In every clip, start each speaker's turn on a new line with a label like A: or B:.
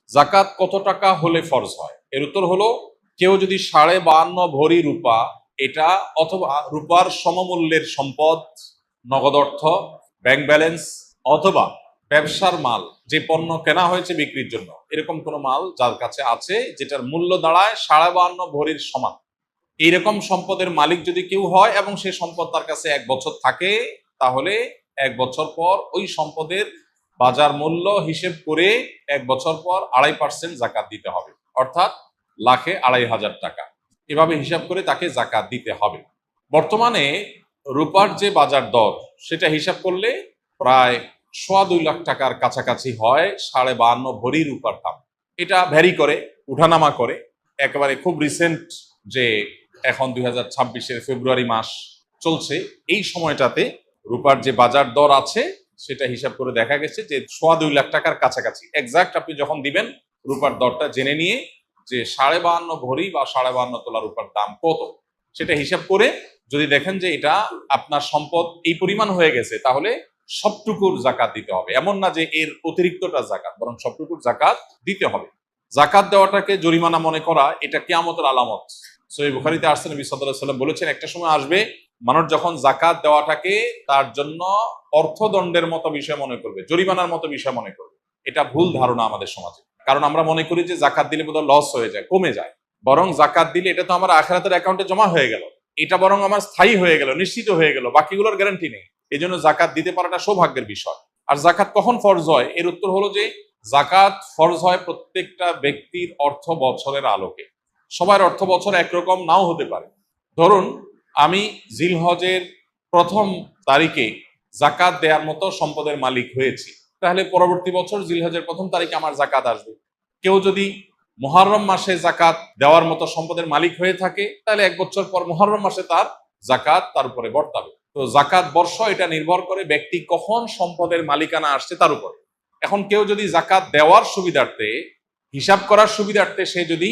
A: জাকাত কত টাকা হলে ফরজ হয়? এর উত্তর হলো, কেউ যদি 52.5 ভরি রূপা, এটা অথবা রূপার সমমূল্যের সম্পদ, নগদ অর্থ, ব্যাংক ব্যালেন্স, অথবা ব্যবসার মাল, যে পণ্য কেনা হয়েছে বিক্রির জন্য, এরকম কোনো মাল যার কাছে আছে যেটার মূল্য দাঁড়ায় 52.5 ভরির সমান, এইরকম সম্পদের মালিক যদি কেউ হয় এবং সে সম্পদ তার কাছে 1 বছর থাকে, তাহলে 1 বছর পর ওই সম্পদের বাজার মূল্য হিসেব করে 1 বছর পর 2.5% জাকাত দিতে হবে, অর্থাৎ লাখে 2,500 টাকা। এভাবে হিসাব করে তাকে জাকাত দিতে হবে। বর্তমানে রূপার যে বাজার দর, সেটা হিসাব করলে প্রায় 2.25 লাখ টাকার কাছাকাছি হয় 52.5 ভরি রূপার দাম। এটা ভ্যারি করে, উঠানামা করে। একেবারে খুব রিসেন্ট, যে এখন 2026-এর ফেব্রুয়ারি মাস চলছে, এই সময়টাতে রূপার যে বাজার দর আছে সেটা হিসাব করে দেখা গেছে যে 2.25 লাখ টাকার কাছাকাছি। এক্সাক্ট আপনি যখন দিবেন, রূপার দরটা জেনে নিয়ে যে 52.5 ভরি বা 52.5 তোলা রূপার দাম কত, সেটা হিসাব করে যদি দেখেন যে এটা আপনার সম্পদ এই পরিমাণ হয়ে গেছে, তাহলে সবটুকুর জাকাত দিতে হবে। এমন না যে এর অতিরিক্তটা জাকাত, বরং সবটুকুর জাকাত দিতে হবে। জাকাত দেওয়াটাকে জরিমানা মনে করা, এটা কিয়ামতের আলামত। সহিহ বুখারীতে আসছে, নবী সাল্লাল্লাহু আলাইহি ওয়াসাল্লাম বলেছেন, একটা সময় আসবে মানুষ যখন জাকাত দেওয়াটাকে তার জন্য অর্থদণ্ডের মতো বিষয় মনে করবে, জরিমানার মতো বিষয় মনে করবে। এটা ভুল ধারণা আমাদের সমাজে। কারণ আমরা মনে করি যে জাকাত দিলে বোধহয় লস হয়ে যায়, কমে যায়। বরং জাকাত দিলে এটা তো আমার আখিরাতের অ্যাকাউন্টে জমা হয়ে গেল, এটা বরং আমার স্থায়ী হয়ে গেল, নিশ্চিত হয়ে গেল, বাকিগুলোর গ্যারান্টি নেই। এই জন্য জাকাত দিতে পারাটা সৌভাগ্যের বিষয়। আর জাকাত কখন ফরজ হয়? এর উত্তর হলো যে জাকাত ফরজ হয় প্রত্যেকটা ব্যক্তির অর্থ বছরের আলোকে। সবার অর্থ বছর একরকম নাও হতে পারে। ধরুন, আমি জিলহজের 1ম তারিখে জাকাত দেওয়ার মতো সম্পদের মালিক হয়েছি, তাহলে পরবর্তী বছর জিলহজের 1ম তারিখে আমার জাকাত আসবে। কেউ যদি মুহররম মাসে জাকাত দেওয়ার মতো সম্পদের মালিক হয়ে থাকে, তাহলে 1 বছর পর মুহররম মাসে তার জাকাত তার উপরে বর্তাবে। তো জাকাত বর্ষ এটা নির্ভর করে ব্যক্তি কখন সম্পদের মালিকানা আসছে তার উপরে। এখন কেউ যদি জাকাত দেওয়ার সুবিধার্থে, হিসাব করার সুবিধার্থে সে যদি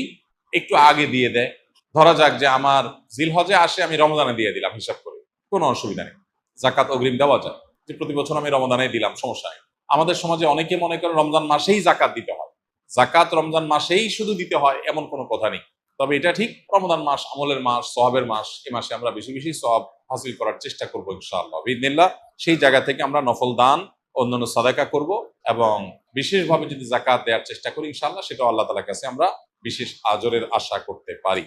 A: একটু আগে দিয়ে দেয়, ধরা যাক যে আমার জিলহজে আসে, আমি রমজানে দিয়ে দিলাম হিসাব করে, কোনো অসুবিধা নেই, জাকাত অগ্রিম দেওয়া যায়। যে প্রতি বছর আমি রমজানে দিলাম, সমস্যা নেই। আমাদের সমাজে অনেকে মনে করে রমজান মাসেই জাকাত দিতে হয়, জাকাত রমজান মাসেই শুধু দিতে হয়, এমন কোনো কথা নেই। তবে এটা ঠিক, রমজান মাস আমলের মাস, সওয়াবের মাস, এই মাসে আমরা বেশি বেশি সওয়াব হাসিল করার চেষ্টা করবো ইনশাআল্লাহ বিইذনিল্লাহ। সেই জায়গা থেকে আমরা নফল দান, অন্যান্য সাদাকা করব, এবং বিশেষভাবে যদি জাকাত দেওয়ার চেষ্টা করি ইনশাআল্লাহ, সেটাও আল্লাহ তাআলার কাছে আমরা বিশেষ আজরের আশা করতে পারি।